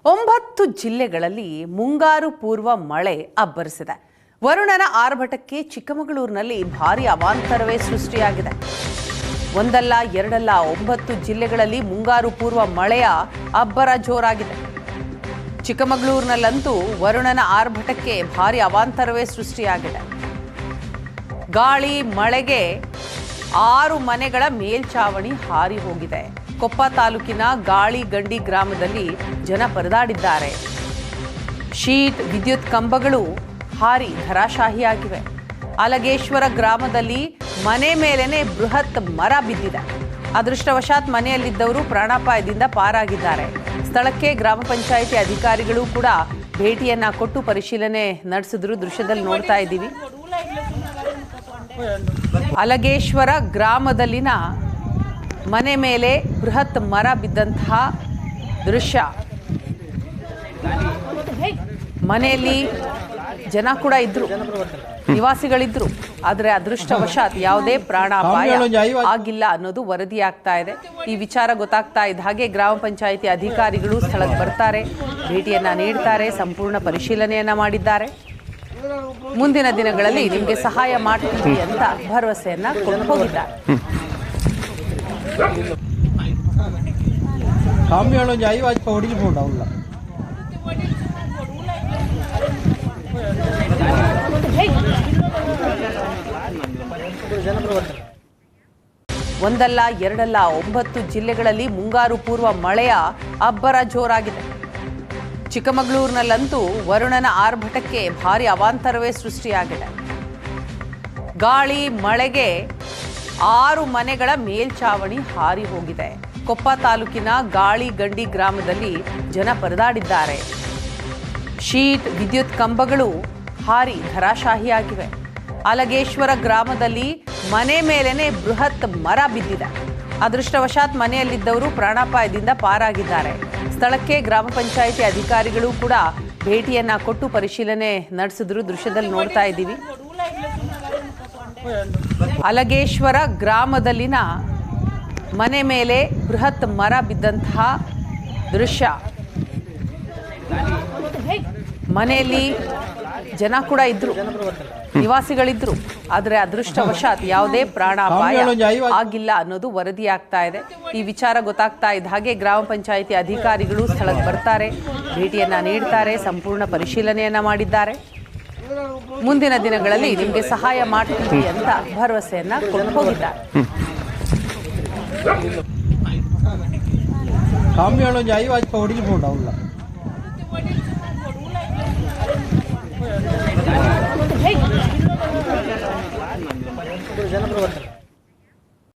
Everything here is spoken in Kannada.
9 ಜಿಲ್ಲೆಗಳಲ್ಲಿ ಮುಂಗಾರು ಪೂರ್ವ ಮಳೆ ಅಬ್ಬರಿಸಿದೆ. ವರುಣನ ಆರ್ಭಟಕ್ಕೆ ಚಿಕ್ಕಮಗಳೂರಿನಲ್ಲಿ ಭಾರೀ ಅವಾಂತರವೇ ಸೃಷ್ಟಿಯಾಗಿದೆ. ಒಂದಲ್ಲ ಎರಡಲ್ಲ 9 ಜಿಲ್ಲೆಗಳಲ್ಲಿ ಮುಂಗಾರು ಪೂರ್ವ ಮಳೆಯ ಅಬ್ಬರ ಜೋರಾಗಿದೆ. ಚಿಕ್ಕಮಗಳೂರಿನಲ್ಲಂತೂ ವರುಣನ ಆರ್ಭಟಕ್ಕೆ ಭಾರೀ ಅವಾಂತರವೇ ಸೃಷ್ಟಿಯಾಗಿದೆ. ಗಾಳಿ ಮಳೆಗೆ 6 ಮನೆಗಳ ಮೇಲ್ಛಾವಣಿ ಹಾರಿ ಹೋಗಿದೆ. ಕೊಪ್ಪ ತಾಲೂಕಿನ ಗಾಳಿಗಂಡಿ ಗ್ರಾಮದಲ್ಲಿ ಜನ ಪರದಾಡಿದ್ದಾರೆ. ಶೀಟ್ ವಿದ್ಯುತ್ ಕಂಬಗಳು ಹಾರಿ ಧರಾಶಾಹಿಯಾಗಿವೆ. ಅಲಗೇಶ್ವರ ಗ್ರಾಮದಲ್ಲಿ ಮನೆ ಮೇಲೇನೆ ಬೃಹತ್ ಮರ ಬಿದ್ದಿದೆ. ಅದೃಷ್ಟವಶಾತ್ ಮನೆಯಲ್ಲಿದ್ದವರು ಪ್ರಾಣಾಪಾಯದಿಂದ ಪಾರಾಗಿದ್ದಾರೆ. ಸ್ಥಳಕ್ಕೆ ಗ್ರಾಮ ಪಂಚಾಯಿತಿ ಅಧಿಕಾರಿಗಳು ಕೂಡ ಭೇಟಿಯನ್ನ ಕೊಟ್ಟು ಪರಿಶೀಲನೆ ನಡೆಸಿದ್ರು. ದೃಶ್ಯದಲ್ಲಿ ನೋಡ್ತಾ ಇದ್ದೀವಿ. ಅಲಗೇಶ್ವರ ಗ್ರಾಮದಲ್ಲಿನ ಮನೆ ಮೇಲೆ ಬೃಹತ್ ಮರ ಬಿದ್ದಂತಹ ದೃಶ್ಯ. ಮನೆಯಲ್ಲಿ ಜನ ಕೂಡ ಇದ್ರು, ನಿವಾಸಿಗಳಿದ್ರು. ಆದರೆ ಅದೃಷ್ಟವಶಾತ್ ಯಾವುದೇ ಪ್ರಾಣಾಪಾಯ ಆಗಿಲ್ಲ ಅನ್ನೋದು ವರದಿಯಾಗ್ತಾ ಇದೆ. ಈ ವಿಚಾರ ಗೊತ್ತಾಗ್ತಾ ಇದ್ದ ಹಾಗೆ ಗ್ರಾಮ ಪಂಚಾಯಿತಿ ಅಧಿಕಾರಿಗಳು ಸ್ಥಳಕ್ಕೆ ಬರ್ತಾರೆ, ಭೇಟಿಯನ್ನ ನೀಡ್ತಾರೆ, ಸಂಪೂರ್ಣ ಪರಿಶೀಲನೆಯನ್ನ ಮಾಡಿದ್ದಾರೆ. ಮುಂದಿನ ದಿನಗಳಲ್ಲಿ ನಿಮಗೆ ಸಹಾಯ ಮಾಡ್ತೀವಿ ಅಂತ ಭರವಸೆಯನ್ನ ಕೊಟ್ಟು ಹೋಗಿದ್ದಾರೆ. ಒಂದಲ್ಲ ಎರಡಲ್ಲ 9 ಜಿಲ್ಲೆಗಳಲ್ಲಿ ಮುಂಗಾರು ಪೂರ್ವ ಮಳೆಯ ಅಬ್ಬರ ಜೋರಾಗಿದೆ. ಚಿಕ್ಕಮಗಳೂರಿನಲ್ಲಂತೂ ವರುಣನ ಆರ್ಭಟಕ್ಕೆ ಭಾರೀ ಅವಾಂತರವೇ ಸೃಷ್ಟಿಯಾಗಿದೆ. ಗಾಳಿ ಮಳೆಗೆ 6 ಮನೆಗಳ ಮೇಲ್ಛಾವಣಿ ಹಾರಿ ಹೋಗಿದೆ. ಕೊಪ್ಪ ತಾಲೂಕಿನ ಗಾಳಿಗಂಡಿ ಗ್ರಾಮದಲ್ಲಿ ಜನ ಪರದಾಡಿದ್ದಾರೆ. ಶೀಟ್ ವಿದ್ಯುತ್ ಕಂಬಗಳು ಹಾರಿ ಧರಾಶಾಹಿಯಾಗಿವೆ. ಅಲಗೇಶ್ವರ ಗ್ರಾಮದಲ್ಲಿ ಮನೆ ಮೇಲೇನೆ ಬೃಹತ್ ಮರ ಬಿದ್ದಿದೆ. ಅದೃಷ್ಟವಶಾತ್ ಮನೆಯಲ್ಲಿದ್ದವರು ಪ್ರಾಣಾಪಾಯದಿಂದ ಪಾರಾಗಿದ್ದಾರೆ. ಸ್ಥಳಕ್ಕೆ ಗ್ರಾಮ ಪಂಚಾಯಿತಿ ಅಧಿಕಾರಿಗಳು ಕೂಡ ಭೇಟಿಯನ್ನ ಕೊಟ್ಟು ಪರಿಶೀಲನೆ ನಡೆಸಿದ್ರು. ದೃಶ್ಯದಲ್ಲಿ ನೋಡ್ತಾ ಇದ್ದೀವಿ. ಅಲಗೇಶ್ವರ ಗ್ರಾಮದಲ್ಲಿನ ಮನೆ ಮೇಲೆ ಬೃಹತ್ ಮರ ಬಿದ್ದಂತಹ ದೃಶ್ಯ. ಮನೆಯಲ್ಲಿ ಜನ ಕೂಡ ಇದ್ರು, ನಿವಾಸಿಗಳಿದ್ರು. ಆದರೆ ಅದೃಷ್ಟವಶಾತ್ ಯಾವುದೇ ಪ್ರಾಣಾಪಾಯ ಆಗಿಲ್ಲ ಅನ್ನೋದು ವರದಿಯಾಗ್ತಾ ಇದೆ. ಈ ವಿಚಾರ ಗೊತ್ತಾಗ್ತಾ ಇದ್ದ ಹಾಗೆ ಗ್ರಾಮ ಪಂಚಾಯಿತಿ ಅಧಿಕಾರಿಗಳು ಸ್ಥಳಕ್ಕೆ ಬರ್ತಾರೆ, ಭೇಟಿಯನ್ನ ನೀಡ್ತಾರೆ, ಸಂಪೂರ್ಣ ಪರಿಶೀಲನೆಯನ್ನ ಮಾಡಿದ್ದಾರೆ. ಮುಂದಿನ ದಿನಗಳಲ್ಲಿ ನಿಮಗೆ ಸಹಾಯ ಮಾಡ್ತೀವಿ ಅಂತ ಭರವಸೆಯನ್ನ ಕೊಟ್ಟು ಹೋಗಿದ್ದಾರೆ. ಜನಪ್ರವರ್ತನೆ